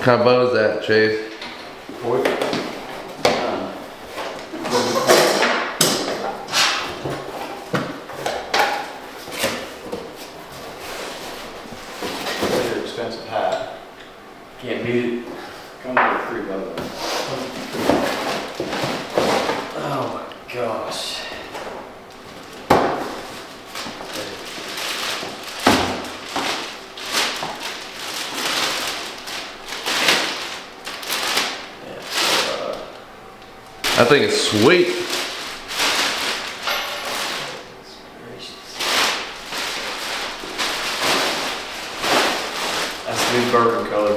kind of bow is that, Chase? Hoyt. Pretty expensive hat. Can't beat it. Comes with 3 bows. Oh my gosh. I think it's sweet. That's the new bourbon color.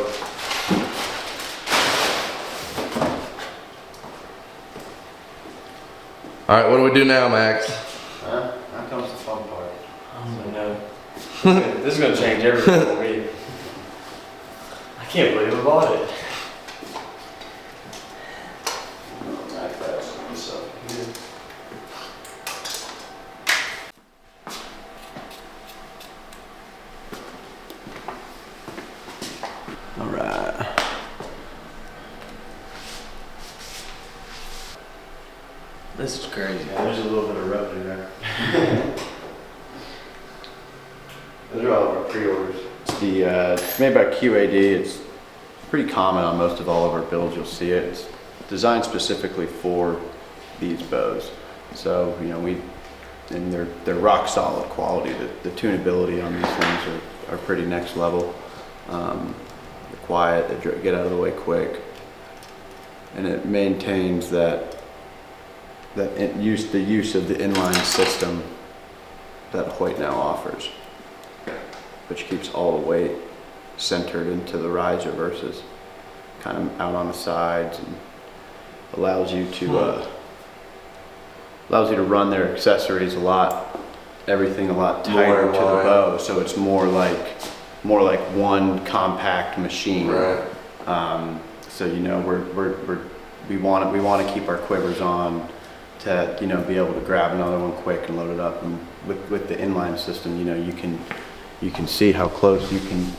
All right, what do we do now, Max? Huh? Now comes the fun part. I know. This is gonna change everything for me. I can't believe I bought it. All right. This is crazy. Yeah, there's a little bit of revenue there. Those are all of our pre-orders. It's made by QAD. It's pretty common on most of all of our builds. You'll see it. It's designed specifically for these bows. So and they're rock solid quality. The tunability on these things are pretty next level. They're quiet. They get out of the way quick, and it maintains the use of the inline system that Hoyt now offers, which keeps all the weight centered into the riser versus kind of out on the sides, and allows you to run their accessories everything a lot tighter to the bow, so it's more like one compact machine. Right. So we want to keep our quivers on to be able to grab another one quick and load it up. And with the inline system, you can see how close you can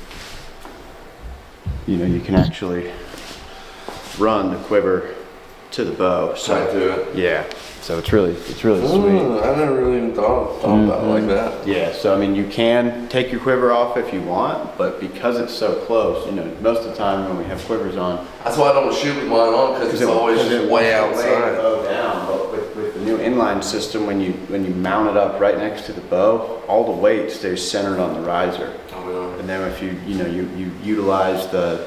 actually run the quiver to the bow. Tight to it. Yeah. So it's really sweet. I never really even thought about it like that. Yeah, so you can take your quiver off if you want, but because it's so close, most of the time when we have quivers on, That's why I don't shoot with mine on, because it's always just way outside. Bow down. But with the new inline system, when you mount it up right next to the bow, all the weight stays centered on the riser. Oh, yeah. And then if you utilize the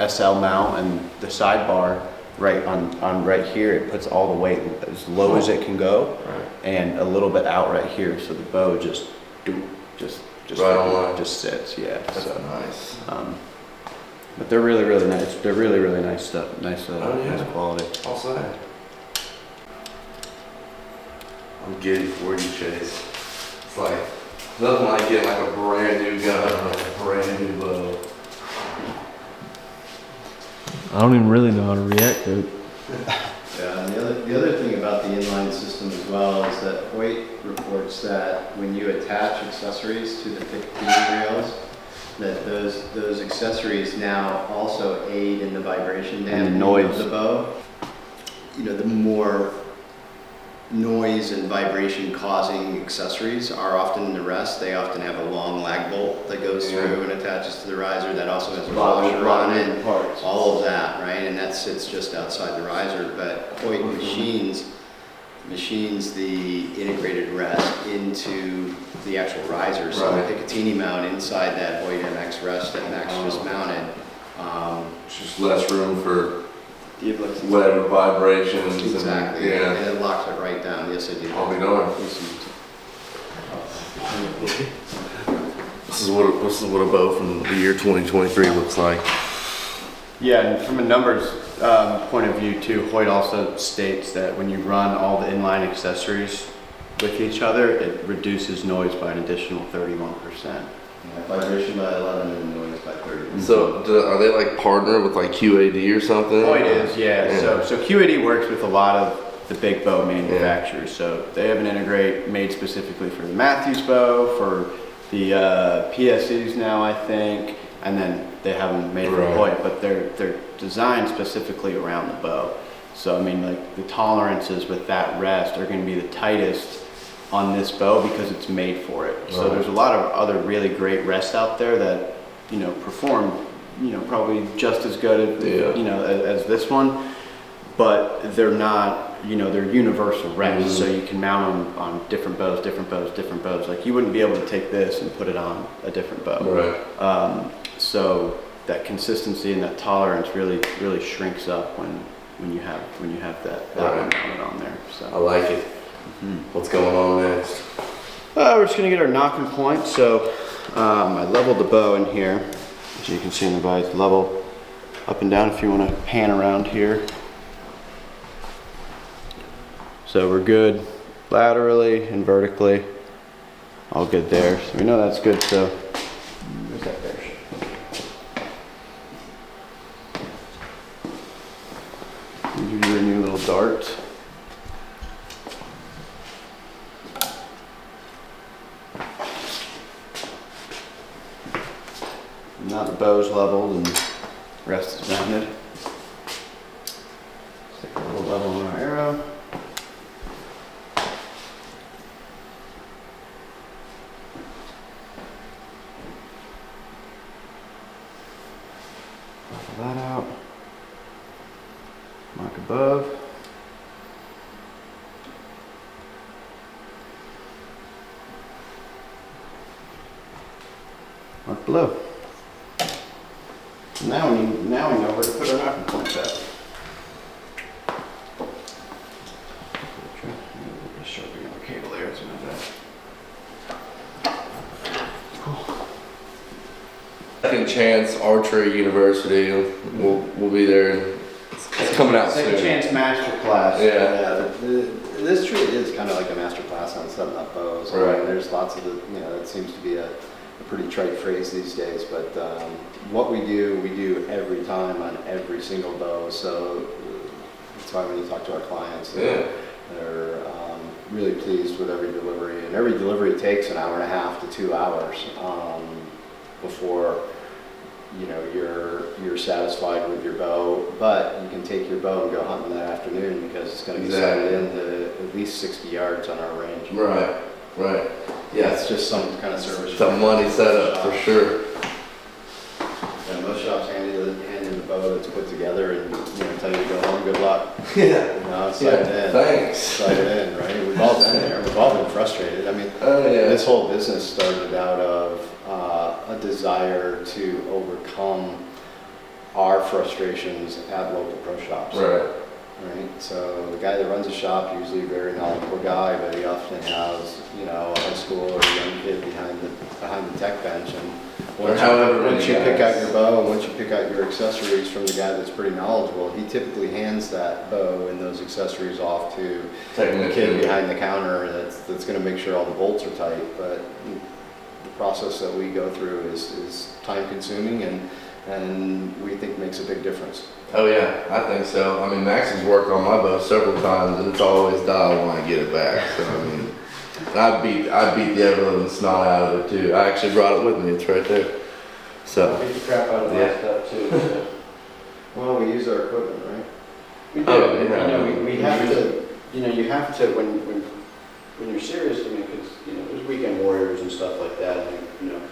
SL mount and the sidebar right here, it puts all the weight as low as it can go, right, and a little bit out right here, so the bow just right sits. Yeah, that's so nice. But they're really nice. They're really nice stuff. Nice quality. I'll say. I'm giddy for you, Chase. It's like nothing like getting like a brand new gun, like a brand new bow. I don't even really know how to react to it. Yeah, and the other thing about the inline system as well is that Hoyt reports that when you attach accessories to the beam rails, that those accessories now also aid in the vibration dampening of the bow. The more noise and vibration causing accessories are often in the rest. They often have a long lag bolt that goes through and attaches to the riser that also has a washer on it, all of that, right? And that sits just outside the riser, but Hoyt machines the integrated rest into the actual riser. So the Picatinny mount inside that Hoyt MX rest that Max just mounted. It's just less room for whatever vibrations. Exactly. And And it locks it right down. Yes, it did. I'll be darned. This is what a bow from the year 2023 looks like. Yeah, and from a numbers point of view too, Hoyt also states that when you run all the inline accessories with each other, it reduces noise by an additional 31%. Vibration by 11 and noise by 30. So are they like partner with like QAD or something? Hoyt is, yeah. So QAD works with a lot of the big bow manufacturers. So they have an Integrate made specifically for the Matthews bow, for the PSUs now, I think, and then they have them made for Hoyt, but they're designed specifically around the bow. So I mean, like the tolerances with that rest are going to be the tightest on this bow because it's made for it. So there's a lot of other really great rests out there that, you know, perform, you know, probably just as good, you know, as this one, but they're not, you know, they're universal rests. So you can mount them on different bows, different bows, different bows. Like you wouldn't be able to take this and put it on a different bow. So that consistency and that tolerance really shrinks up when you have that one mounted on there. So I like it. What's going on next? We're just gonna get our knocking point. So I leveled the bow in here, as you can see in the vise. Level up and down if you want to pan around here. So we're good laterally and vertically, all good there. So we know that's good. So where's that bear shit? These are your new little darts. Now the bow's leveled and the rest is mounted. Stick a little level on our arrow. Level that out. Mark above. Mark below. Now we know where to put our knocking points at. Just sharpening our cable there, it's not bad. I think Chance Archery University will be there. It's coming out soon. Chance master class. Yeah. This truly is kind of like a master class on setting up bows. Right. I mean, there's lots of that seems to be a pretty trite phrase these days, but what we do every time on every single bow. So that's why when you talk to our clients, they're really pleased with every delivery, and every delivery takes an hour and a half to 2 hours before you're satisfied with your bow. But you can take your bow and go hunting that afternoon because it's going to be sighted into at least 60 yards on our range. Right. Yeah, It's just some kind of service. it's a money setup for sure. And most shops hand you the bow that's put together and tell you to go home, good luck. Yeah. It's sighted in. Thanks. Sighted in, right? We've all been there. We've all been frustrated. I mean, yeah. this whole business started out of a desire to overcome our frustrations at local pro shops. Right. So the guy that runs a shop, usually a very knowledgeable guy, but he often has, a high school or a young kid behind the tech bench. And once you pick out your bow and once you pick out your accessories from the guy that's pretty knowledgeable, he typically hands that bow and those accessories off to the kid behind the counter that's going to make sure all the bolts are tight. But the process that we go through is time consuming and we think makes a big difference. Oh yeah, I think so. I mean, Max has worked on my bow several times, and it's always dialed when I get it back. So I mean, I beat the ever living snot out of it too. I actually brought it with me. It's right there. So. Beat the crap out of that stuff too. So. Well, we use our equipment, right? We do. Oh, yeah. We have to. You have to when you're serious. I mean, because there's weekend warriors and stuff like that. And,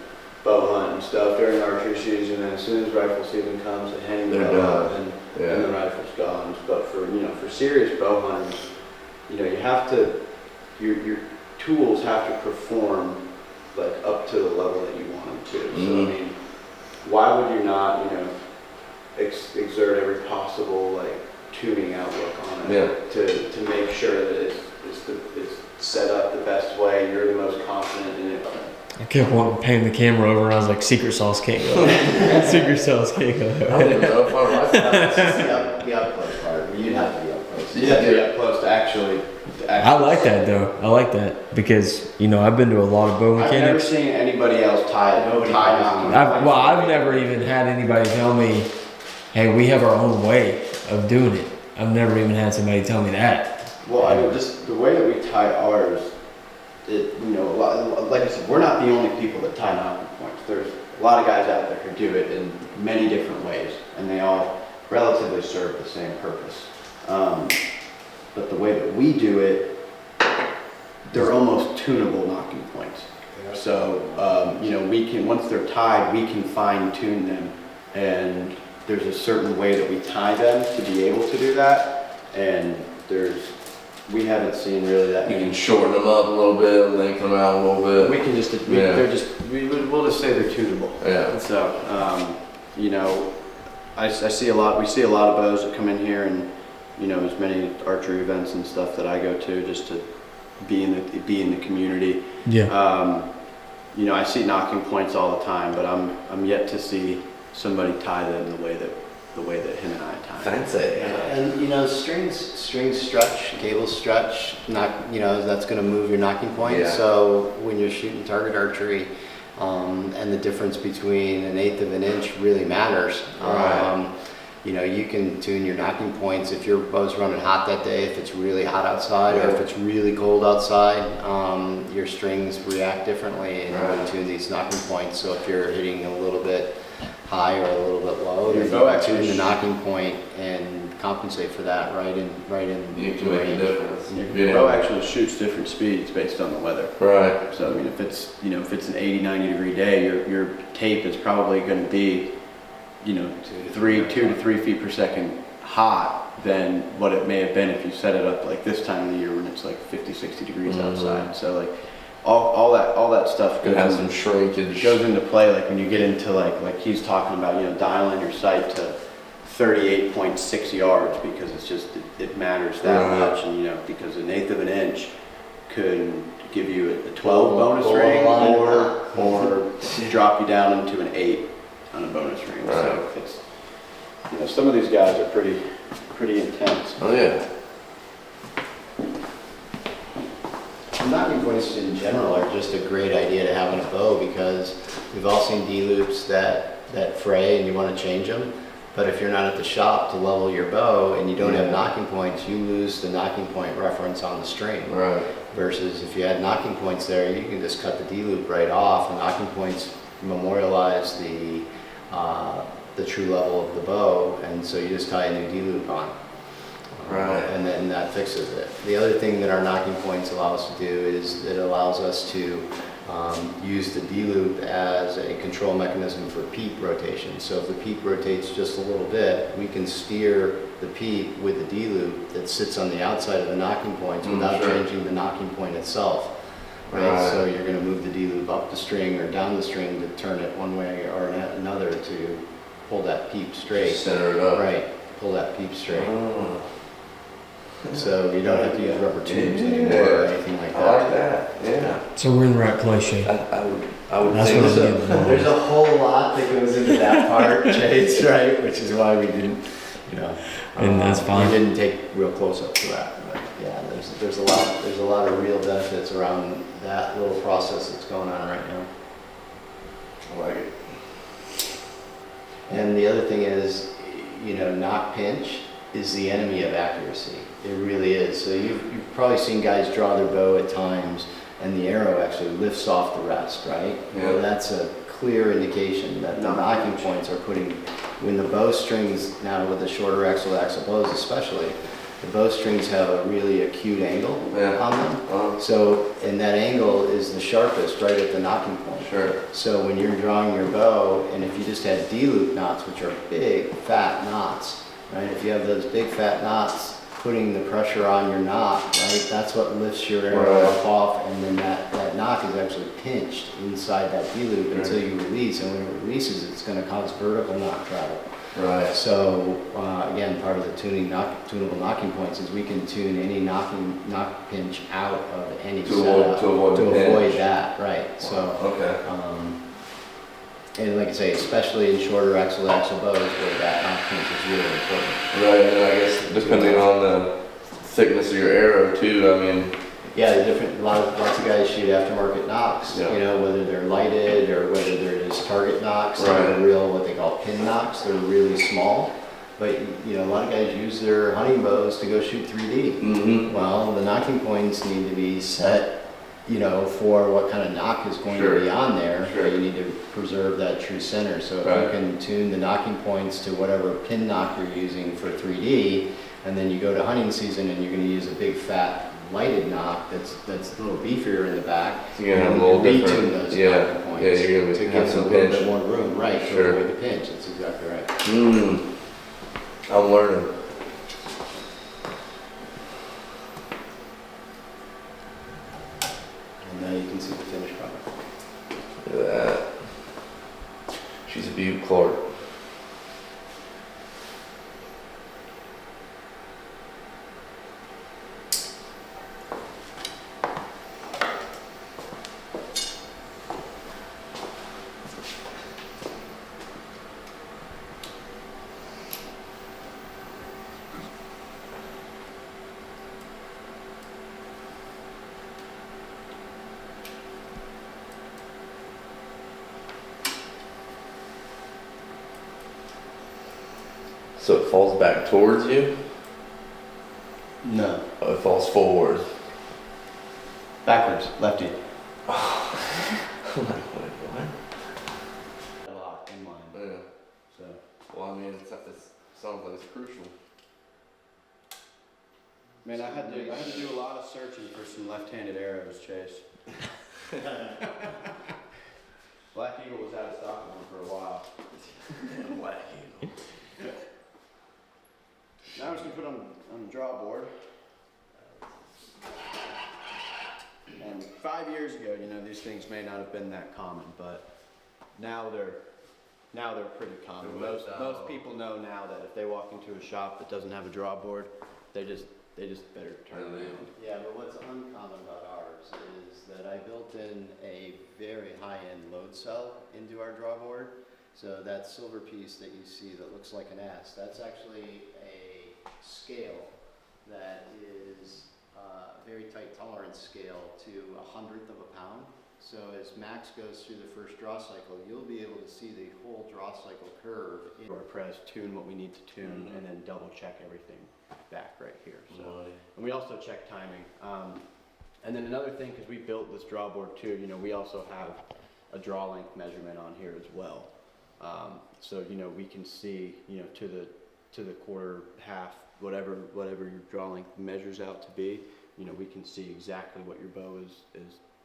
bow hunt and stuff during archery season, and as soon as rifle season comes, they hang the bow up and the rifle's gone. But for serious bow hunters, you have to your tools have to perform like up to the level that you want them to. So I mean, why would you not exert every possible like tuning outlook on it to make sure that it's set up the best way, you're the most confident in it. I kept wanting to pan the camera over and I was like, secret sauce can't go there. Secret sauce can't go I there. don't even know if I like that. It's just the up close part. You have to be up close. You have to be up close to actually I like that though. I like that because, I've been to a lot of bow I've never mechanics. seen anybody else tie knocking. I've never even had anybody tell me, hey, we have our own way of doing it. I've never even had somebody tell me that. Well, I mean, just the way that we tie ours, like I said, we're not the only people that tie knocking points. There's a lot of guys out there who do it in many different ways, and they all relatively serve the same purpose. But the way that we do it, they're almost tunable knocking points. So, you know, we can, once they're tied, we can fine tune them, and there's a certain way that we tie them to be able to do that, and we haven't seen really that You many. can shorten them up a little bit, lengthen them out a little bit. We can just, Yeah. we'll just say they're tunable. Yeah. So, you know, we see a lot of bows that come in here, and, you know, as many archery events and stuff that I go to just to be in the community. Yeah. You know, I see knocking points all the time, but I'm yet to see somebody tie them the way that him and I tie them. Fancy. And you know, strings stretch, cables stretch, you know, that's going to move your knocking point. Yeah. So when you're shooting target archery, and the difference between 1/8 of an inch really matters. Right. You know, you can tune your knocking points if your bow's running hot that day, if it's really hot outside, or if it's really cold outside. Your strings react differently, and you Right. can tune these knocking points. So if you're hitting a little bit high or a little bit low, Your then bow you actually tune the knocking point and compensate for that right in You can the make a range. difference. Your bow actually shoots different speeds based on the weather. Right. So I mean, if it's an 80, 90 degree day, your tape is probably going to be, you know, 2 to 3 feet per second hot than what it may have been if you set it up like this time of the year when it's like 50, 60 degrees outside. So like all that stuff Could have some shrinkage. goes into play, like when you get into like he's talking about, you know, dialing your sight to 38.6 yards, because it's just it matters that Right. much, and you know, because 1/8 of an inch could give you a 12 bonus Goal ring, line. or drop you down into an 8 on a bonus ring. Right. So it's, you know, some of these guys are pretty intense. Oh yeah. Knocking points in general are just a great idea to have in a bow, because we've all seen D-loops that fray and you want to change them. But if you're not at the shop to level your bow and you don't have knocking points, you lose the knocking point reference on the string. Right. Versus if you had knocking points there, you can just cut the D-loop right off. The knocking points memorialize the true level of the bow, and so you just tie a new D-loop on. Right. And then that fixes it. The other thing that our knocking points allow us to do is it allows us to use the D-loop as a control mechanism for peep rotation. So if the peep rotates just a little bit, we can steer the peep with the D-loop that sits on the outside of the knocking points without sure. changing the knocking point itself. Right? Right. So you're going to move the D-loop up the string or down the string to turn it one way or another to pull that peep straight. Center it up. Right, pull that peep straight. Oh. So you don't have to use rubber tubes anymore or anything like I like that. that. Yeah. So we're in the right place, Shane. I would That's think what I'm so. getting at. There's a whole lot that goes into that part, Chase, right? Which is why we didn't, you know. And that's fine. We didn't take real close up to that. But yeah, there's a lot of real benefits around that little process that's going on right now. I like it. And the other thing is, you know, knock pinch is the enemy of accuracy. It really is. So you've probably seen guys draw their bow at times and the arrow actually lifts off the rest, right? Yeah. Well, that's a clear indication that the knocking points are putting, when the bow strings, now with the shorter axle bows especially, the bow strings have a really acute angle on them. So, and that angle is the sharpest right at the knocking point. Sure. So when you're drawing your bow, and if you just had D-loop knots, which are big, fat knots, right? If you have those big fat knots putting the pressure on your knot, right? That's what lifts your arrow up off, and then that knot is actually pinched inside that D-loop until you release, and when it releases, it's going to cause vertical knot travel. Right. So again, part of the tunable knocking points is we can tune any knock pinch out of any setup to avoid that, right? So okay. and like I say, especially in shorter axle bows where that knock pinch is really important. Right, and I guess depending on the thickness of your arrow too, I mean. Yeah, lots of guys shoot aftermarket knocks, Yeah. you know, whether they're lighted or whether they're just target knocks, Right. or real, what they call pin knocks. They're really small, but you know, a lot of guys use their hunting bows to go shoot 3D. Mm-hmm. Well, the knocking points need to be set you know, for what kind of knock is going to be on there. Sure. You need to preserve that true center. So if Right. you can tune the knocking points to whatever pin knock you're using for 3D, and then you go to hunting season and you're going to use a big fat lighted knock that's a little beefier in the back. You're gonna have a and little retune different. those Yeah, knocking points yeah, you're gonna to have give it a some little pinch. bit more room, right? Sure. To avoid the pinch. That's exactly right. I'm learning. And now you can see the finished product. Look at that. She's a beaut, Clark. So it falls back towards you? No. Oh, it falls forward. Backwards, lefty. I'm like, wait, what? A lot in line. Yeah. So. Well, I mean, it sounds like it's crucial. Man, I had to do a lot of searching for some left-handed arrows, Chase. Black Eagle was out of stock of them for a while. Black Eagle. Now I'm just gonna put on the draw board. And 5 years ago, you know, these things may not have been that common, but now they're pretty common. Most people know now that if they walk into a shop that doesn't have a draw board, they just better turn around. Yeah, but what's uncommon about ours is that I built in a very high-end load cell into our draw board. So that silver piece that you see that looks like an S, that's actually a scale that is a very tight tolerance scale to 1/100 of a pound. So as Max goes through the first draw cycle, you'll be able to see the whole draw cycle curve. Our press, tune what we need to tune, and then double check everything back right here. So, and we also check timing. And then another thing, because we built this draw board too, you know, we also have a draw length measurement on here as well. So you know, we can see, you know, to the quarter, half, whatever your draw length measures out to be. You know, we can see exactly what your bow is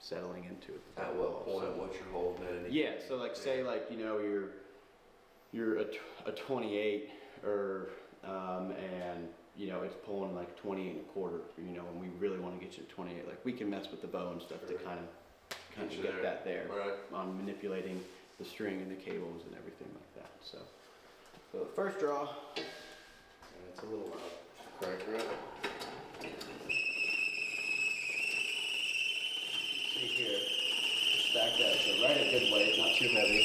settling into At what point, what you're holding at? Yeah, so like say like, you know, you're a 28 or and you know it's pulling like 20 1/4, you know, and we really want to get you to 28. Like we can mess with the bow and stuff to kind of get that there on manipulating the string and the cables and everything like that. So the first draw, and it's a little loud. Crank her up. See here, stack that so right at good weight, not too heavy.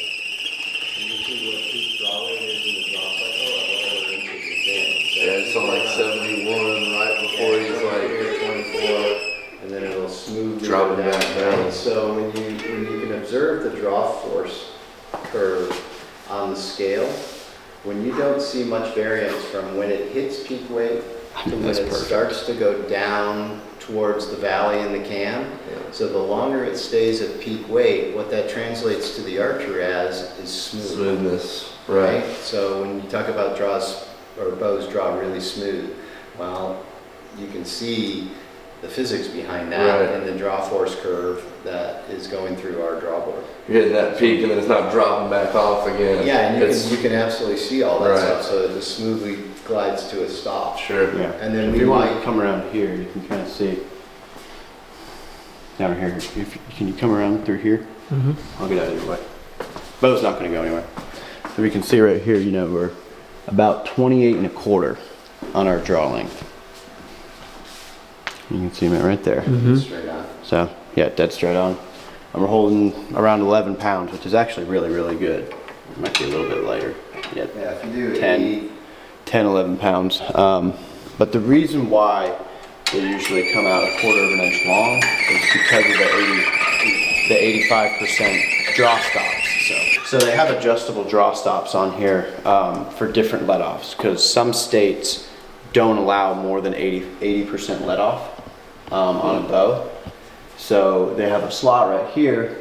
And you see what each draw rate is in the draw cycle, or whatever inches it's in. So Yeah, it's on like 71 right before he's like 24, and then it'll smooth Drop it back down. So when you can observe the draw force curve on the scale, when you don't see much variance from when it hits peak weight to when it starts to go down towards the valley in the can. So the longer it stays at peak weight, what that translates to the archer as is smoothness. Right. So when you talk about draws or bows draw really smooth, well, you can see the physics behind that in the draw force curve that is going through our draw board. You're hitting that peak and then it's not dropping back off again. Yeah, and you can absolutely see all that Right. stuff, so it just smoothly glides to a stop. Sure. Yeah. And then If we you want to might come around here, you can kind of see down here. Can you come around through here? Mm-hmm. I'll get out of your way. Bow's not going to go anywhere. So we can see right here, you know, we're about 28 1/4 on our draw length. You can see me right there. straight on. So yeah, dead straight on. And we're holding around 11 pounds, which is actually really, really good. It might be a little bit lighter. Yeah, Yeah, if you do 10, 11 pounds. But the reason why they usually come out 1/4 of an inch long is because of the 85% draw stops. So they have adjustable draw stops on here for different let-offs, because some states don't allow more than 80% let-off on a bow. So they have a slot right here.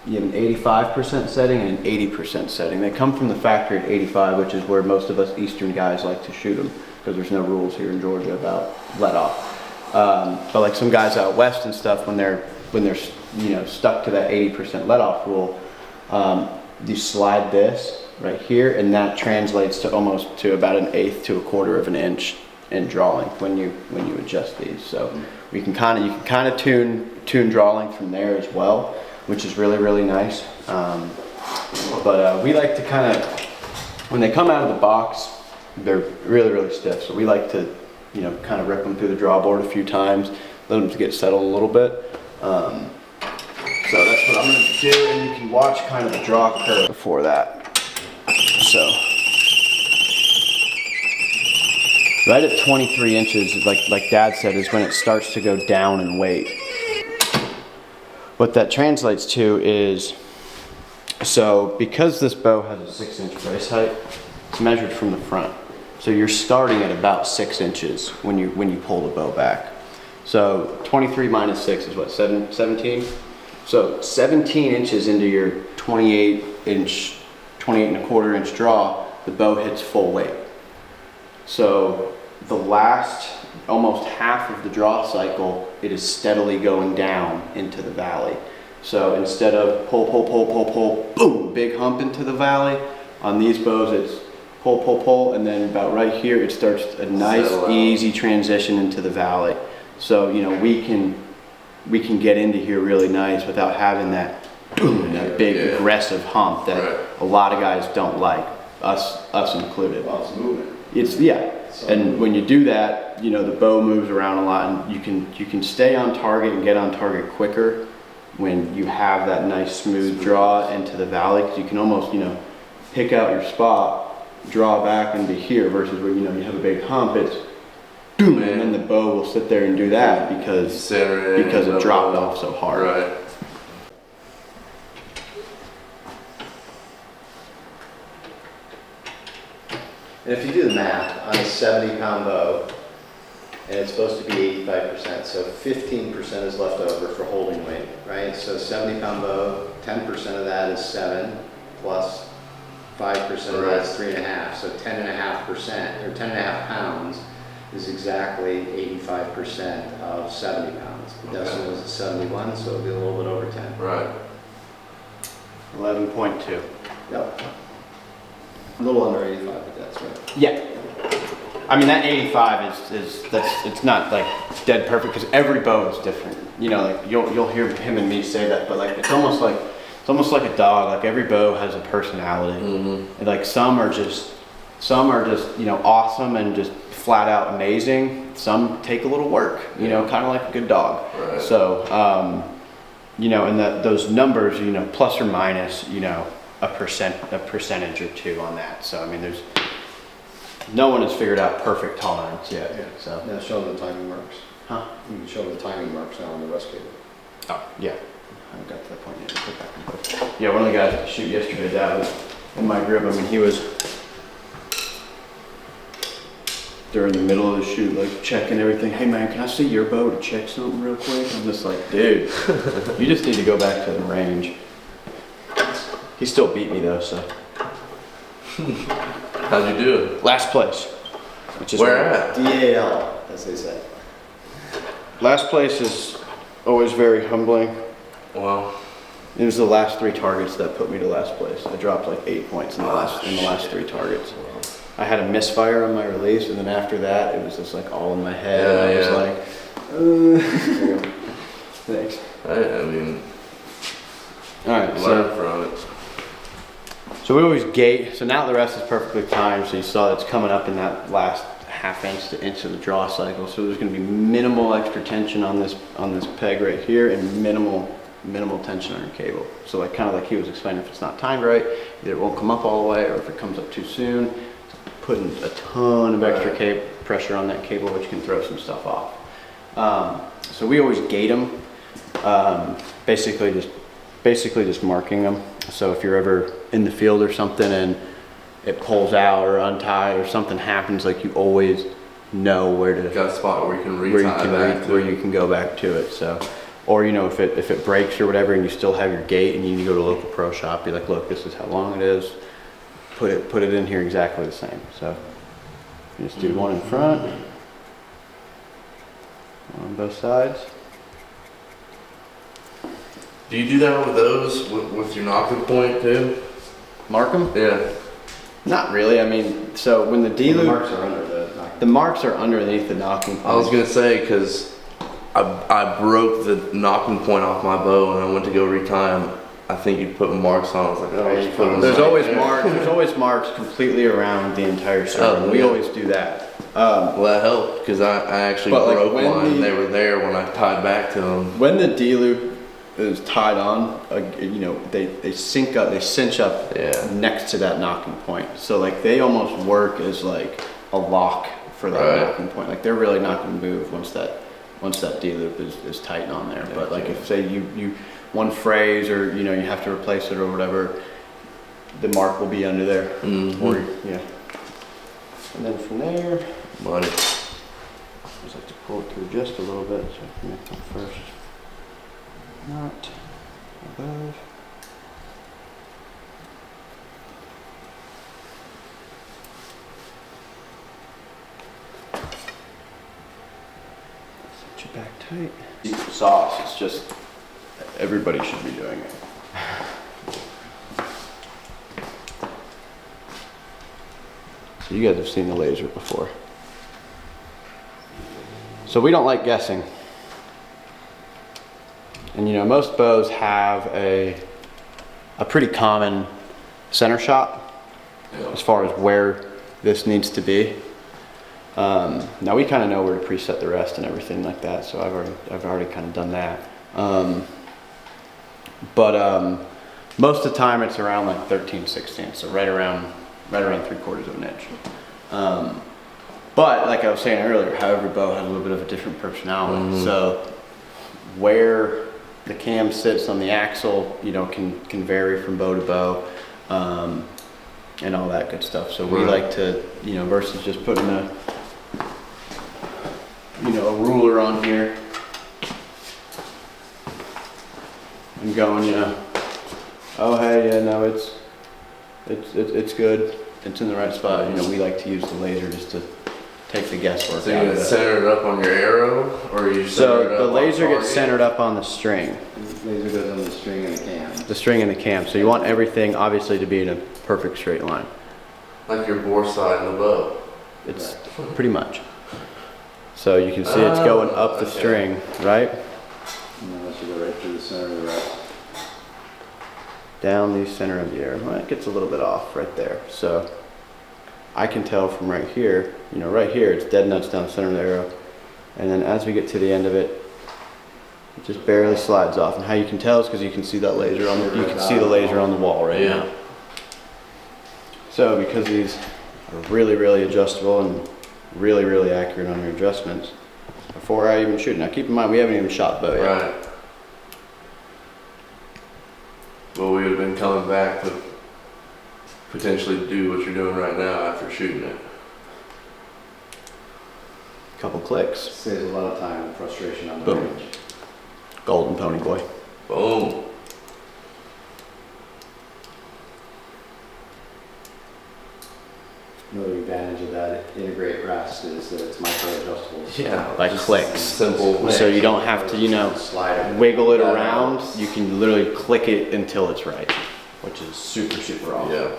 You have an 85% setting and an 80% setting. They come from the factory at 85, which is where most of us Eastern guys like to shoot them, because there's no rules here in Georgia about let off. But like some guys out west and stuff, when they're stuck to that 80% let off rule, you slide this right here, and that translates to almost to about 1/8 to 1/4 of an inch in draw length when you adjust these. So you can kind of tune draw length from there as well, which is really nice. But we like to kind of, when they come out of the box, they're really stiff. So we like to, kind of rip them through the draw board a few times, let them get settled a little bit. So that's what I'm going to do, and you can watch kind of the draw curve before that. So right at 23 inches, like Dad said, is when it starts to go down in weight. What that translates to is, so because this bow has a 6-inch brace height, it's measured from the front. So you're starting at about 6 inches when you pull the bow back. So 23 minus 6 is what, 17? So 17 inches into your 28 and 1/4 inch draw, the bow hits full weight. So the last almost half of the draw cycle, it is steadily going down into the valley. So instead of pull, boom, big hump into the valley, on these bows it's pull, and then about right here it starts a nice easy transition into the valley. So we can get into here really nice without having that boom, that big aggressive hump that a lot of guys don't like, us included. Well, it's moving. And when you do that, the bow moves around a lot, and you can stay on target and get on target quicker when you have that nice smooth draw into the valley, because you can almost pick out your spot, draw back and be here, versus where you have a big hump, it's boom, and then the bow will sit there and do that because it dropped off so hard. Right. And if you do the math on a 70-pound bow, and it's supposed to be 85%, so 15% is left over for holding weight, right? So 70-pound bow, 10% of that is 7, plus 5% of that is 3.5. So 10.5%, or 10.5 pounds, is exactly 85% of 70 pounds. The decimal was at 71, so it'll be a little bit over 10. Right. 11.2. Yep. A little under 85, but that's right. Yeah. I mean, that 85 it's not like dead perfect, because every bow is different. You'll hear him and me say that, but like it's almost like a dog. Like every bow has a personality. Mm-hmm. And like some are just awesome and just flat out amazing. Some take a little work, kind of like a good dog. Right. So, and those numbers, plus or minus, a percentage or two on that. So, I mean, no one has figured out perfect tolerance yet. Yeah. So, Now show them the timing marks. huh? You can show them the timing marks now on the rest cable. Oh, yeah. I haven't got to that point yet. Put back and forth. Yeah, one of the guys at the shoot yesterday, Dad, was in my group. I mean, he was during the middle of the shoot, like checking everything. Hey man, can I see your bow to check something real quick? I'm just like, dude, you just need to go back to the range. He still beat me though, so. How'd you do? Last place. Which is Where at? DAL, as they say. Last place is always very humbling. Well, It was the last 3 targets that put me to last place. I dropped like 8 points in the last 3 targets. I had a misfire on my release, and then after that, it was just like all in my head. Yeah, and I was like, thanks. I mean, All right, learn from it. so we always gate. So now the rest is perfectly timed. So you saw it's coming up in that last ½ inch to inch of the draw cycle. So there's going to be minimal extra tension on this peg right here, and minimal tension on your cable. So like kind of like he was explaining, if it's not timed right, either it won't come up all the way, or if it comes up too soon, it's putting a ton of extra pressure on that cable, which can throw some stuff off. So we always gate them, basically just marking them. So if you're ever in the field or something and it pulls out or untied or something happens, like you always know where to Got a spot where you can retie back to where it. you can go back to it. So Or, you know, if it breaks or whatever and you still have your gate and you need to go to a local pro shop, be like, look, this is how long it is. Put it in here exactly the same. So you just do one in front, one on both sides. Do you do that with those, with your knocking point too? Mark them? Yeah. Not really. I mean, so when the D The loop, marks are under the marks are underneath the knocking point. I was gonna say, cause I broke the knocking point off my bow and I went to go retie them. I think you put marks on. I was like, oh, just put them There's right always there. marks. There's always marks completely around the entire circle. Oh, We yeah. always do that. Well, that helped because I actually But, like, broke when mine. the- They were there when I tied back to them. When the D loop is tied on, you know, they sync up, they cinch up Yeah. next to that knocking point. So like they almost work as like a lock for that Right. knocking point. Like they're really not going to move once that D loop is tight on there. Yeah, But like okay. if say you one phrase or you know you have to replace it or whatever, the mark will be under there. Mm-hmm. Or yeah. And then from there, Money. I just like to pull it through just a little bit so I can make the first knot above. Set you back tight. Secret sauce, it's just everybody should be doing it. So you guys have seen the laser before. So we don't like guessing. And you know, most bows have a pretty common center shot as far as where this needs to be. Now we kind of know where to preset the rest and everything like that, so I've already kind of done that. Most of the time it's around like 13/16, so right around 3/4 of an inch. But like I was saying earlier, how every bow has a little bit of a different personality. Mhm. So where the cam sits on the axle, you know, can vary from bow to bow, and all that good stuff. So we Right. like to, you know, versus just putting a ruler on here and going, you know, oh hey, yeah, no, it's good, it's in the right spot. You know, we like to use the laser just to take the guesswork So out you of gonna it. center it up on your arrow, or you center it So up the on laser gets target? centered up on the string. Laser goes on the string and the cam. The string and the cam. So you want everything obviously to be in a perfect straight line. Like your bore side in the bow. It's pretty much. So you can see it's going up the okay. string, right? And then let you go right through the center of the rest. Down the center of the arrow. Well, it gets a little bit off right there. So I can tell from right here, you know, right here, it's dead nuts down the center of the arrow. And then as we get to the end of it, it just barely slides off. And how you can tell is because you can see that laser on the, you can see the laser on the wall right Yeah. now. So because these are really, really adjustable and really, really accurate on your adjustments, before I even shoot. Now keep in mind, we haven't even shot bow yet. Right. Well, we would have been coming back to potentially do what you're doing right now after shooting it. Couple clicks. Saves a lot of time and frustration on the Boom. range. Golden pony boy. Boom. Another advantage of that integrate rest is that it's micro adjustable. Yeah. Like just clicks. Simple. So you don't have to, you know, slide wiggle it That around. helps. You can literally click it until it's right, which is super, super awesome. Yeah.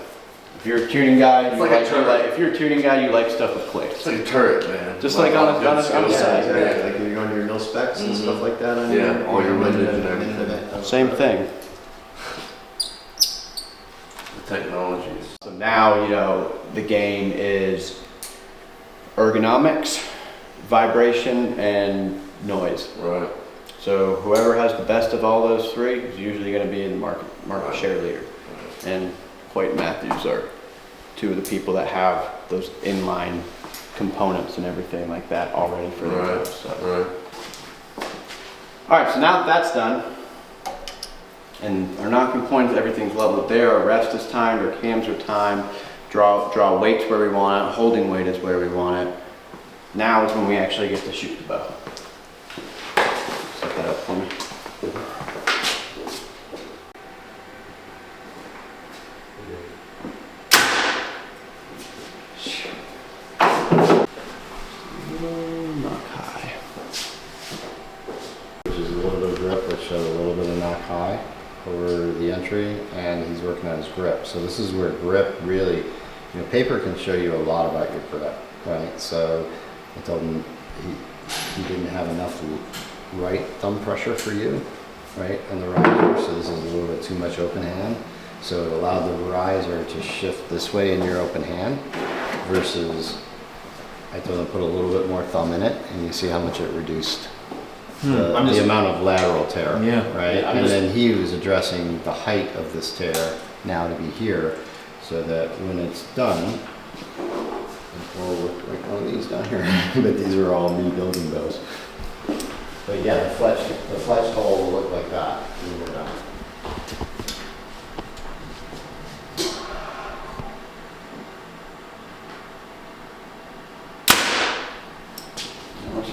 If you're a tuning guy, It's you like a like, turret. if you're a tuning guy, you like stuff with clicks. It's like a turret, man. Just like on a- good on a- skill on a Yeah, set. side. exactly. Like when you're on your mil specs and Mhm. stuff like that. On Yeah, your, all your minute windage and minute everything. event of- Same thing. The technologies. So now, you know, the game is ergonomics, vibration, and noise. Right. So whoever has the best of all those three is usually going to be in the market Right. share leader. And Hoyt and Matthews are two of the people that have those inline components and everything like that already for their Right. boats. So. Right. All right, so now that that's done, and our knocking points, everything's leveled there, our rest is timed, our cams are timed, draw weights where we want it, holding weight is where we want it. Now is when we actually get to shoot the bow. Set that up for me. over the entry, and he's working on his grip. So this is where grip really, you know, paper can show you a lot about your grip, right? So I told him he didn't have enough right thumb pressure for you, right, on the riser, so this is a little bit too much open hand. So it allowed the riser to shift this way in your open hand versus I told him to put a little bit more thumb in it, and you see how much it reduced the amount of lateral tear, right? Yeah, and then he was addressing the height of this tear now to be here, so that when it's done, we'll look like one of these down here, but these are all me building those. But yeah, the fletched hole will look like that when we're done.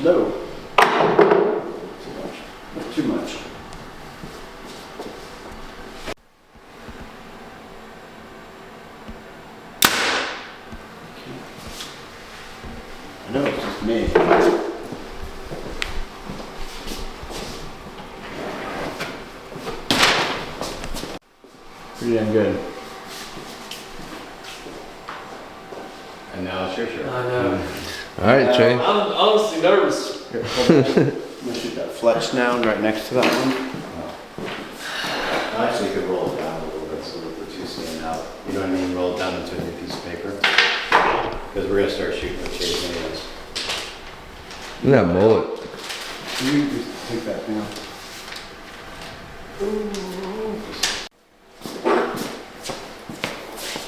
Low. Too much. Not too much. I know it's just me. Pretty damn good. And now it's your shirt. I know. All right, Jay. I'm honestly nervous. Here, hold on. I'm gonna shoot that fletch down right next to that one. I actually could roll it down a little bit so that the two stand out. You know what I mean? Roll it down into a new piece of paper. Because we're gonna start shooting with Chase anyways. Look at that mullet. You just take that down.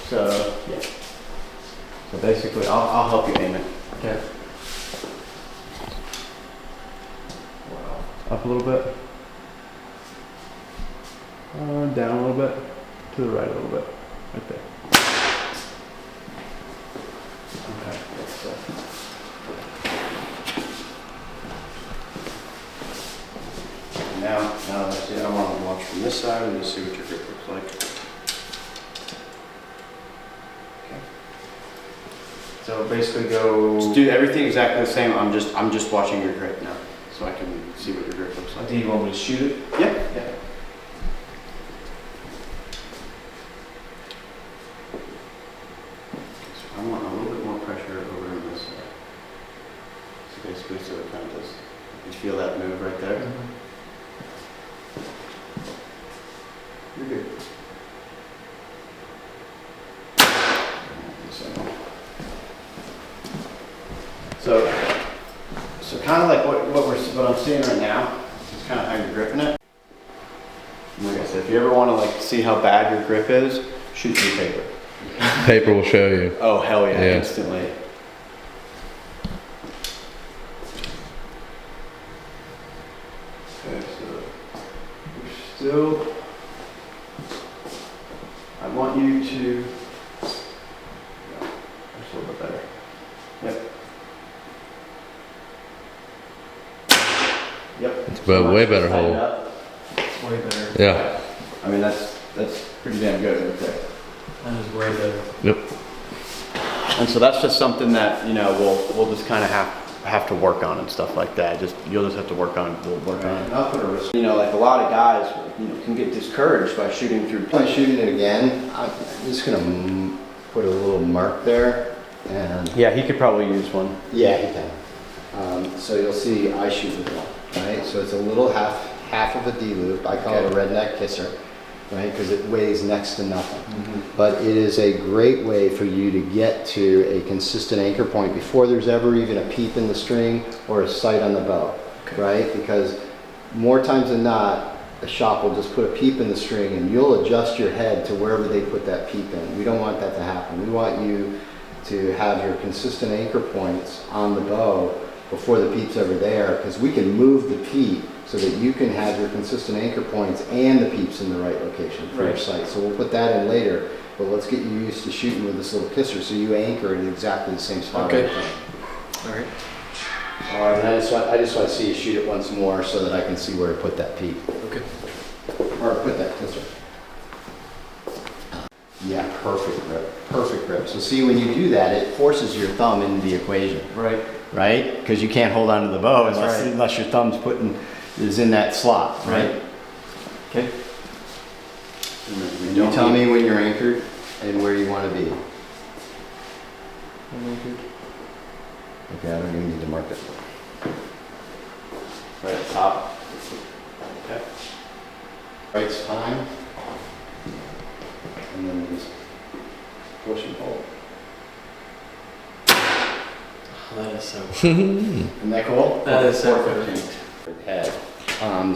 So, yeah. So basically, I'll help you aim it. Okay. Up a little bit. Down a little bit. To the right a little bit. Right there. Okay. So. Now that's it. I want to watch from this side and just see what your grip looks like. So basically go. Just do everything exactly the same. I'm just watching your grip now, so I can see what your grip looks like. Do you want me to shoot it? Yeah. Yeah. So I want a little bit more pressure over on this side. So basically, so it kind of does. You feel that move right there? You're good. So kind of like what I'm seeing right now is kind of how you're gripping it. And like I said, if you ever want to like see how bad your grip is, shoot some paper. Paper will show you. Oh hell yeah, Yeah. instantly. Okay, so we're still. I want you to. Yeah, that's a little bit better. Yep. Yep. It's a way better Tighten hole. up. It's way better. Yeah. I mean that's pretty damn good right there. That is way better. Yep. And so that's just something that we'll just kind of have to work on and stuff like that. You'll just have to work on. We'll work on it. I'll put a risk. Like a lot of guys, can get discouraged by shooting through. By shooting it again, I'm just gonna put a little mark there, and Yeah, he could probably use one. yeah, he can. So you'll see I shoot with one, right? So it's a little half of a D loop. I call it a redneck kisser, right? Because it weighs next to nothing. But it is a great way for you to get to a consistent anchor point before there's ever even a peep in the string or a sight on the bow, right? Because more times than not, a shop will just put a peep in the string and you'll adjust your head to wherever they put that peep in. We don't want that to happen. We want you to have your consistent anchor points on the bow before the peep's ever there, because we can move the peep so that you can have your consistent anchor points and the peeps in the right location for your sight. So we'll put that in later, but let's get you used to shooting with this little kisser so you anchor in exactly the same spot. Okay. All right. All right, and I just want to see you shoot it once more so that I can see where to put that peep. Okay. Or put that kisser. Yeah, perfect grip, perfect grip. So see, when you do that, it forces your thumb into the equation, Right. right? Because you can't hold onto the bow That's right. unless your thumb's is in that slot, right? Okay. And you tell me when you're anchored and where you want to be. Okay, I don't even need to mark it. Right at the top. Okay. Right spine. And then just push and pull. That is so. Isn't that cool? That is so 415 head.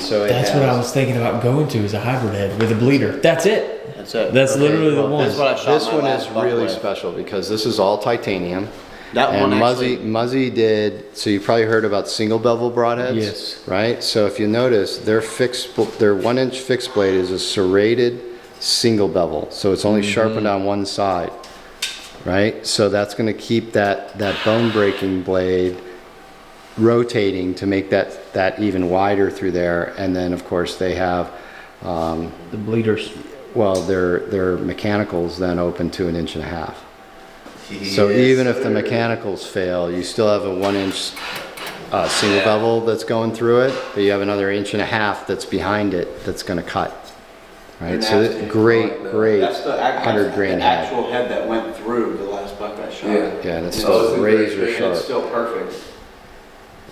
So it That's has, what I was thinking about going to, is a hybrid head with a bleeder. That's it. That's it. That's literally the one. That's what I shot This my one last is buck really with. special because this is all titanium. That And one actually. Muzzy did, so you probably heard about single bevel broadheads? Yes. Right? So if you notice, their 1-inch fixed blade is a serrated single bevel. So it's only sharpened on one side, right? So that's gonna keep that bone breaking blade rotating to make that even wider through there. And then of course they have, The bleeders. well, their mechanicals then open to 1.5 inches. So even if the mechanicals fail, you still have a 1-inch single bevel that's going through it, but you have another 1.5 inches that's behind it that's going to cut. Right, so nasty. great That's the 100 grain head. actual head that went through the last buck I shot. Yeah. Yeah, and it's And still it's razor great. sharp. It's still perfect.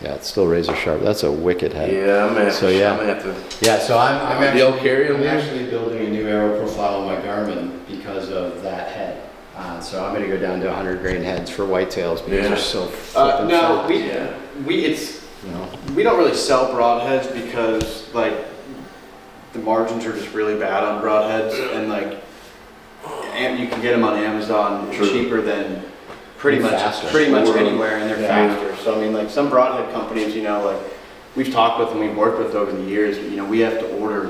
Yeah, it's still razor sharp. That's a wicked head. Yeah, I'm gonna have So, to, yeah. I'm gonna have to. Yeah, so I'm You'll carry them I'm there? actually building a new arrow profile on my Garmin because of that head. So I'm going to go down to 100 grain heads for whitetails because Yeah. they're so flippin' No, fat, it's you know. we don't really sell broadheads because like the margins are just really bad on broadheads, and you can get them on Amazon True. cheaper than pretty And much faster. anywhere, and they're Yeah. faster. So I mean, like some broadhead companies, like we've talked with and we've worked with over the years, we have to order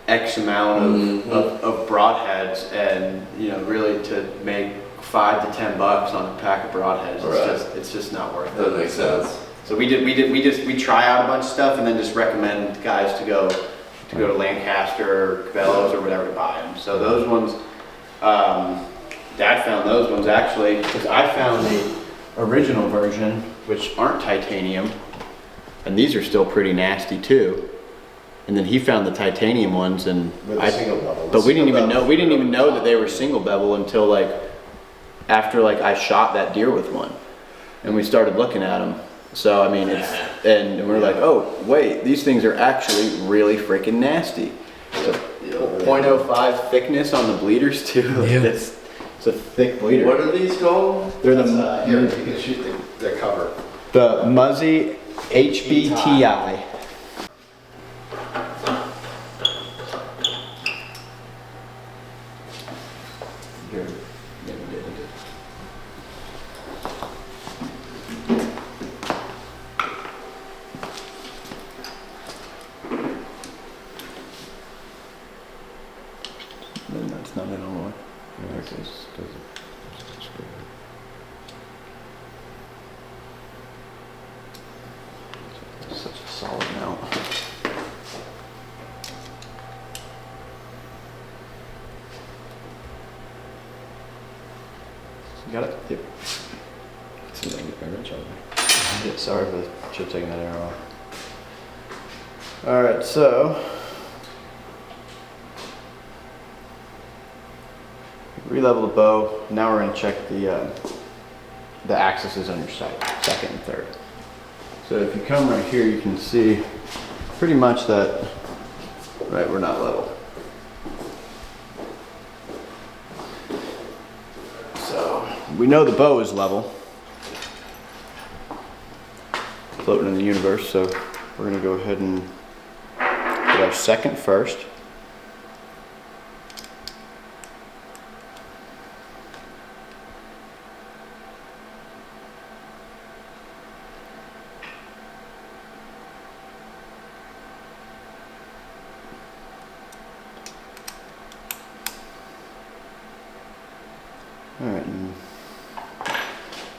X amount of broadheads, and really to make $5 to $10 on a pack of broadheads, Right. it's just not worth it. That makes sense. So we try out a bunch of stuff and then just recommend guys to go to Lancaster or Cabela's or whatever to buy them. So those ones, Dad found those ones actually, because I found the original version, which aren't titanium, and these are still pretty nasty too. And then he found the titanium ones, and single bevel. but we didn't even know that they were single bevel until after I shot that deer with one, and we started looking at them. So I mean, and we're like, oh wait, these things are actually really freaking nasty. So 0.05 thickness on the bleeders too. Yeah. It's a thick bleeder. What are these called? They're Here, you can shoot the cover. the Muzzy HBTI. Here. No, that's not it all the way. There it is. Such a solid mount. You got it? Yep. See if I can get my wrench out of there. Yeah, sorry for the chip taking that arrow off. Alright, so re-level the bow. Now we're going to check the axes on your sight, second and third. So if you come right here, you can see pretty much that, right, we're not level. So we know the bow is level, floating in the universe, so we're going to go ahead and get our second first. All right, and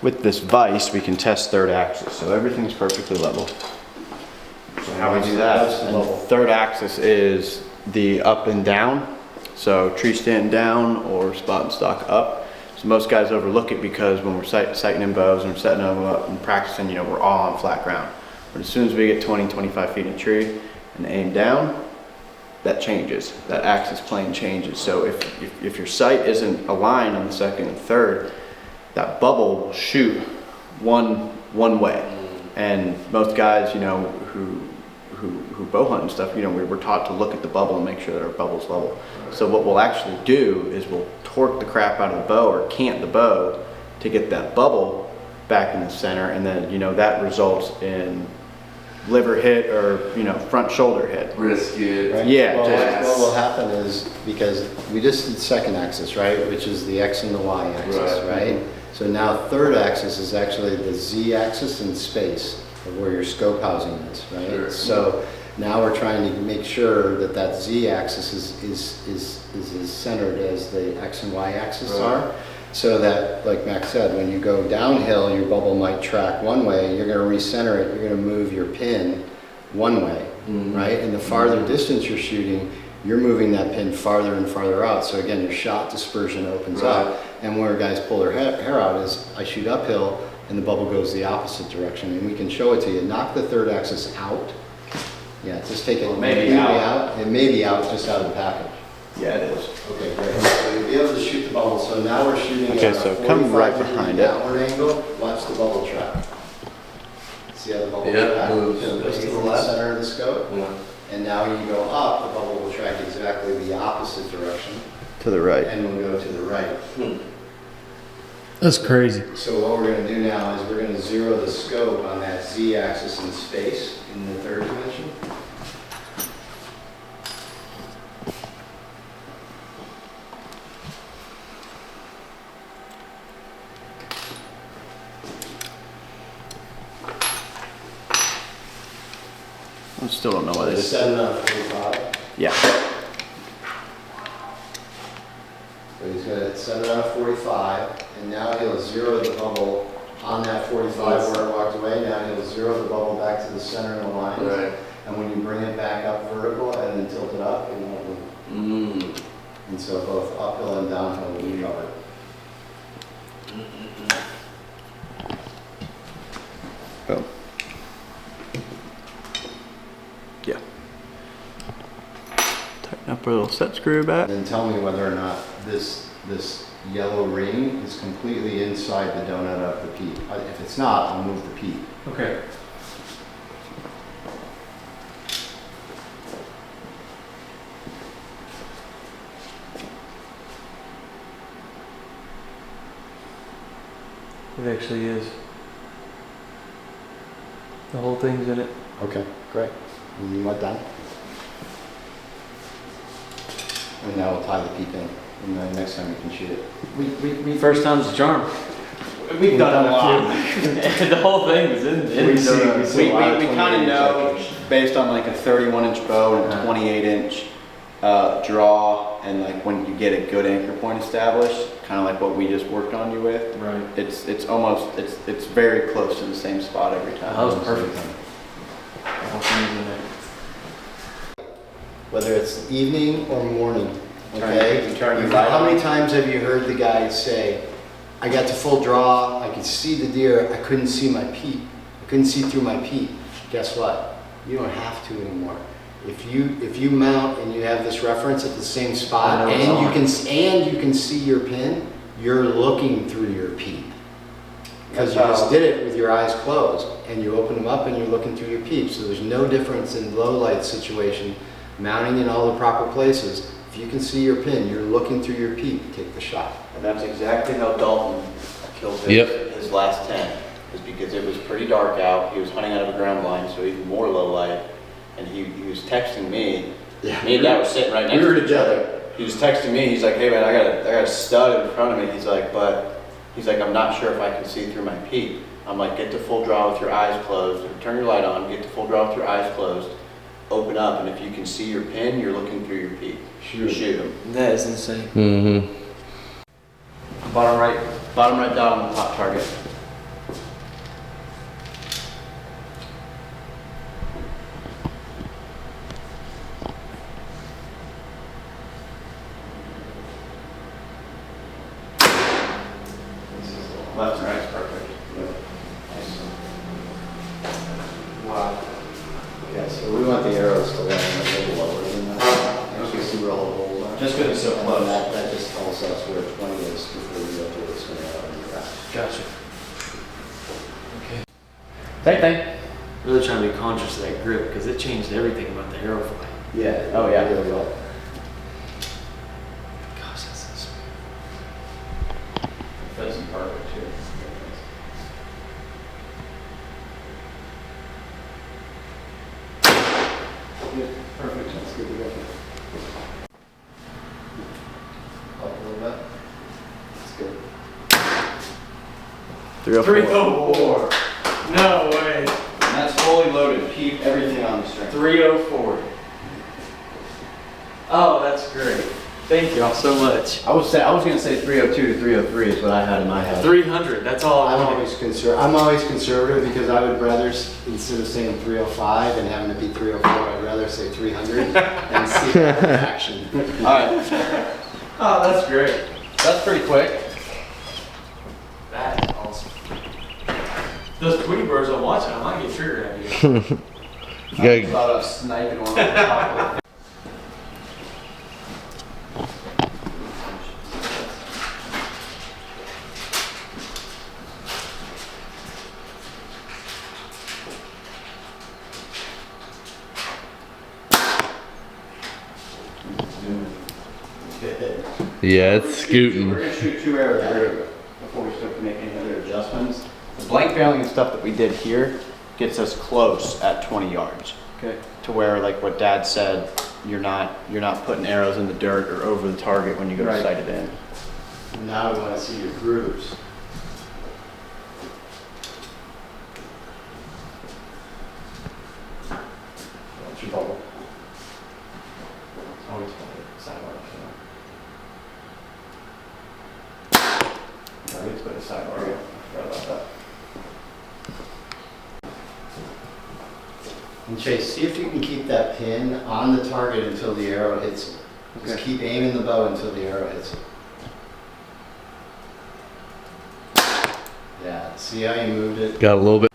with this vise, we can test third axis, so everything's perfectly level. So how we do that? And third axis is the up and down, so tree stand down or spot and stock up. So most guys overlook it because when we're sighting in bows and we're setting them up and practicing, we're all on flat ground. But as soon as we get 20, 25 feet in a tree and aim down, that changes. That axis plane changes. So if your sight isn't aligned on the second and third, that bubble will shoot one way. And most guys, you know, who bow hunt and stuff, you know, we're taught to look at the bubble and make sure that our bubble's level. So what we'll actually do is we'll torque the crap out of the bow or cant the bow to get that bubble back in the center, and then, you know, that results in liver hit or, you know, front shoulder hit. Brisket. Right? Yeah, Well, just- what will happen is, because we just did second axis, right, which is the X and the Y axis, Right. right? So now third axis is actually the Z axis in space of where your scope housing is, right? Sure. So now we're trying to make sure that that Z axis is as centered as the X and Y axis Right. are. So that, like Max said, when you go downhill, your bubble might track one way, you're gonna recenter it, you're gonna move your pin one way, right? And the farther distance you're shooting, you're moving that pin farther and farther out. So again, your shot dispersion opens Right. up. And where guys pull their hair out is, I shoot uphill and the bubble goes the opposite direction. And we can show it to you. Knock the third axis out. Yeah, just take it Well, maybe completely out. It may be out, just out of the package. Yeah, it is. Okay, great. So you'll be able to shoot the bubble. So now we're shooting Okay, at a so come right 45 behind degree it. downward angle. Watch the bubble track. See how the bubble Yeah, track moves. goes to the left center of the scope? Yeah. And now you go up, the bubble will track exactly the opposite direction To the right. and will go to the right. That's crazy. So what we're gonna do now is we're gonna zero the scope on that Z axis in space in the third dimension. I still don't know what it is. 7 out of 45. Yeah. So he's gonna 7 out of 45, and now he'll zero the bubble on that 45 where it walked away. Now he'll zero the bubble back to the center of the line. Right. And when you bring it back up vertical and then tilt it up, it won't move. And so both uphill and downhill will be covered. Boom. Yeah. Tighten up our little set screw back. Then tell me whether or not this yellow ring is completely inside the donut of the peep. If it's not, I'll move the peep. Okay. It actually is. The whole thing's in it. Okay, great. And you want done? And now we'll tie the peep in, and then next time you can shoot it. First time's the charm. We've done a lot. The whole thing is in We see a lot of We kind of 28 know, sectors. based on like a 31-inch bow and a 28-inch draw, and like when you get a good anchor point established, kind of like what we just worked on you with, Right. it's almost, it's very close to the same spot every time. That was perfect. The whole thing's in there. Whether it's evening or morning, You okay? turn your light How many on. times have you heard the guys say, I got to full draw, I could see the deer, I couldn't see my peep. I couldn't see through my peep. Guess what? You don't have to anymore. If you mount and you have this reference at the same spot I know it's and you can see your pin, you're looking through your peep. Because you That's just how- did it with your eyes closed and you open them up and you're looking through your peep. So there's no difference in low light situation, mounting in all the proper places. If you can see your pin, you're looking through your peep, take the shot. And that's exactly how Dalton killed his last 10, is because it was pretty dark out. He was hunting out of a ground blind, so even more low light. And he was texting me. Yeah. Me and Dad were sitting right next We were to each other. He was texting me. He's like, "Hey man, I got a stud in front of me." He's like, "I'm not sure if I can see through my peep." I'm like, "Get to full draw with your eyes closed. Turn your light on. Get to full draw with your eyes closed. Open up, and if you can see your pin, you're looking through your peep. Shoot him." That is insane. Mm-hmm. Bottom right dot on the top target. Left and right is perfect. Wow. Yeah, so we want the arrows to land a little lower than that. Just because it's so And close. that just tells us where 20 is before we go to what's going to on the grass. Gotcha. Okay. Same thing. Really trying to be conscious of that grip because it changed everything about the arrow flight. Yeah. Oh, yeah. Really well. Gosh, that's so smooth. That's perfect too. Good. Perfect. That's good to go. Up a little bit. That's good. 304. No way. And that's fully loaded. Keep everything on the string. 304. Oh, that's great. Thank y'all so much. I was gonna say 302 to 303 is what I had in my head. 300. That's all I I'm wanted. always conservative because I would rather, instead of saying 305 and having it be 304, I'd rather say 300 and see that reaction. All right. Oh, that's great. That's pretty quick. That is awesome. Those Tweety birds I'm watching, I might get triggered at you. You Thought of sniping one on the top. yeah, it's scooting. We're gonna shoot 2 arrows here before we start to make any other adjustments. The blank failing and stuff that we did here gets us close at 20 yards. Okay. To where, like what Dad said, you're not putting arrows in the dirt or over the target when you go to Right. sight it in. Now we want to see your grooves. What's your bubble? Always sidebar. Always put a sidebar. I forgot about that. And Chase, see if you can keep that pin on the target until the arrow hits it. Just Okay. keep aiming the bow until the arrow hits it. Yeah, see how you moved it? Got a little bit.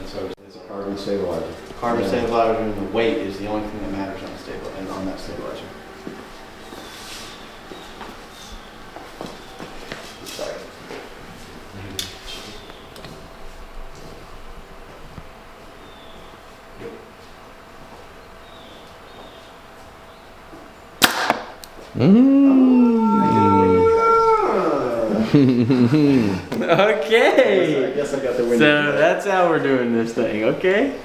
It's a carbon stabilizer. Carbon Yeah. stabilizer and the weight is the only thing that matters on on that stabilizer. Sorry. Okay. I guess I got the wind. So that's how we're doing this thing, okay?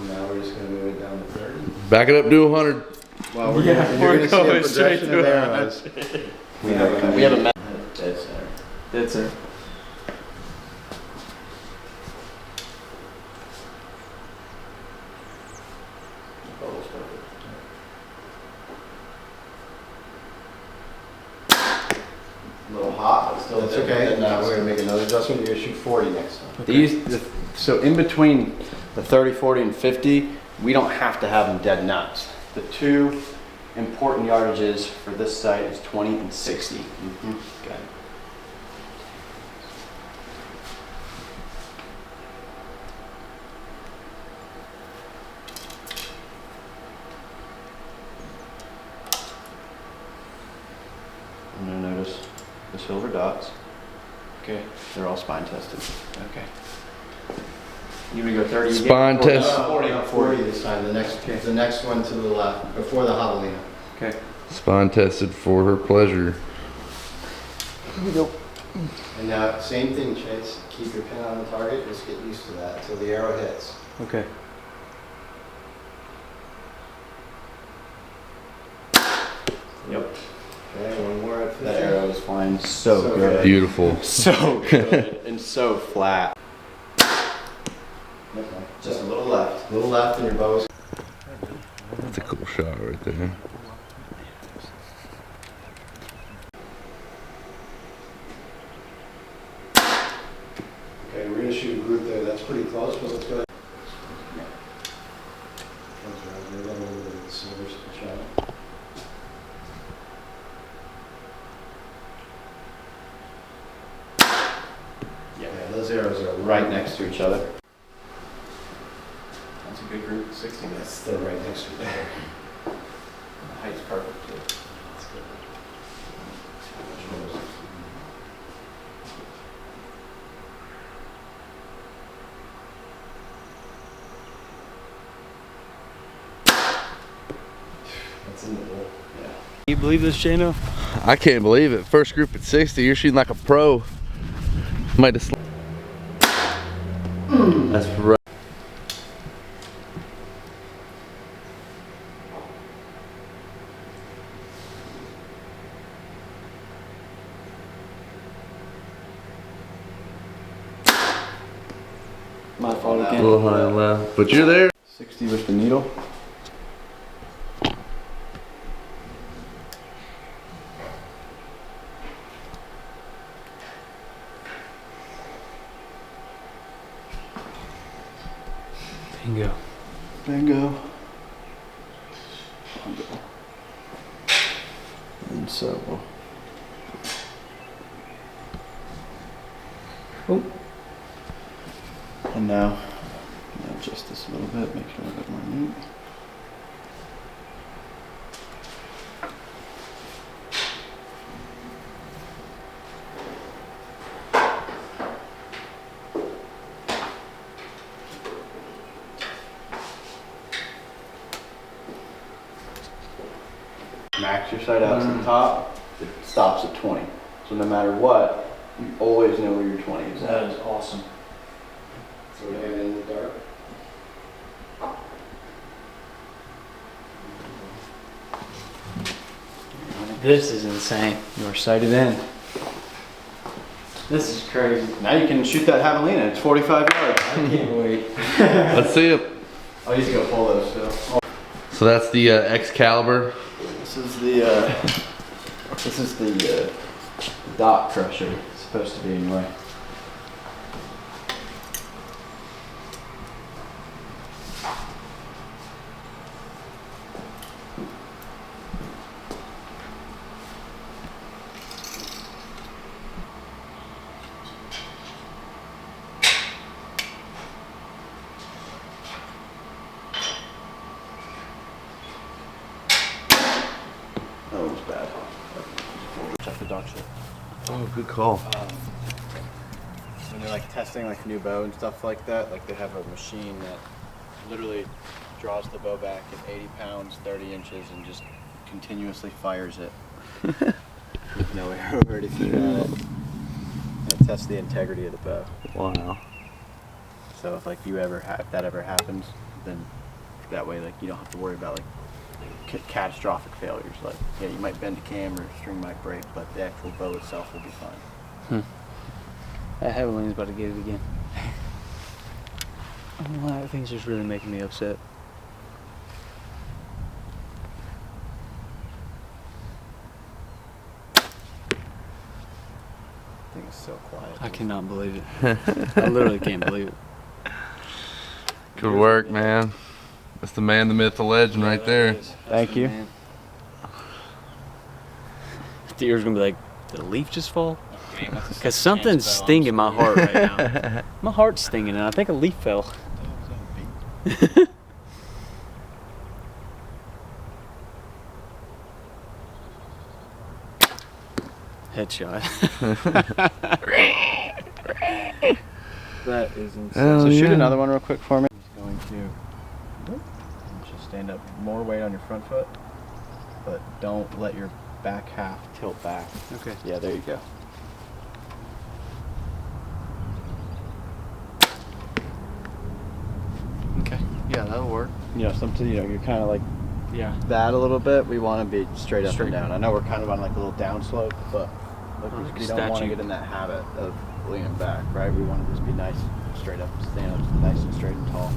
Now we're just gonna move it down to 30. Back it up to 100. Well, we're Yeah, gonna, we're you're gonna going see a straight progression to of it. arrows. We have a dead center. That's it. Bubble's perfect. A little hot, but still. That's okay. Now we're gonna make another adjustment. You're gonna shoot 40 next time. So in between the 30, 40, and 50, we don't have to have them dead nuts. The 2 important yardages for this site is 20 and 60. Okay. I'm gonna notice the silver dots. Okay, they're all spine tested. Okay. You gonna go 30 again? Spine 40. test. 40. 40 this time. The next one to the left, before the javelina. Okay. Spine tested for her pleasure. And now, same thing, Chase. Keep your pin on the target. Just get used to that until the arrow hits. Okay. Yep. Okay, one more at 50. That arrow is flying so So good. Beautiful. So good and so flat. Just a little left. A little left and your bow's. That's a cool shot right there. Okay, we're gonna shoot a group there. That's pretty close, but let's go. That's right. We're gonna go with the silver shot. those arrows are right next to each other. That's a good group of 60 It's minutes. still right next to each other. The height's perfect too. That's good. That's in the bowl. Yeah. Can you believe this, Shano? I can't believe it. First group at 60. You're shooting like a pro. Might have. That's right. My fault A again. little high and left, but you're there. 60 with the needle. Bingo. Bingo. And so. Oh. And now, adjust this a little bit, make it a little bit more neat. Max your sight out to the top, it stops at 20. So no matter what, you always know where your 20 is at. That is awesome. So we're heading in the dark. This is insane. You are sighted in. This is crazy. Now you can shoot that javelina, it's 45 yards. I can't wait. Let's see it. I'll use to go pull those still. So that's the Excalibur. This is the dot crusher. It's supposed to be anyway. That was bad. Check the dog shit. Oh, good call. When they're like testing like new bow and stuff like that, like they have a machine that literally draws the bow back at 80 pounds, 30 inches, and just continuously fires it with no arrow or anything on it. And it tests the integrity of the bow. Wow. So if like if that ever happens, then that way like you don't have to worry about like catastrophic failures. Like yeah, you might bend a cam or a string might break, but the actual bow itself will be fine. That javelin's about to get it again. I don't know why, that thing's just really making me upset. I think it's so quiet. I cannot believe it. I literally can't believe it. Good work, man. That's the man, the myth, the legend right there. Thank you. The ear's gonna be like, did a leaf just fall? Because something's stinging my heart right now. My heart's stinging and I think a leaf fell. Headshot. That is insane. Oh, So shoot yeah. another one real quick for me. I'm going to just stand up, more weight on your front foot, but don't let your back half tilt back. Okay. Yeah, there you go. Okay. Yeah, that'll work. You know, you're kind of like Yeah. that a little bit. We want to be straight up Straight. and down. I know we're kind of on like a little down slope, but like, Like we a don't want to statue. get in that habit of leaning back, right? We want to just be nice, straight up, stand up nice and straight and tall.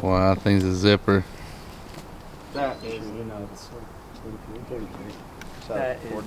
Wow, that thing's a zipper. That is. That is.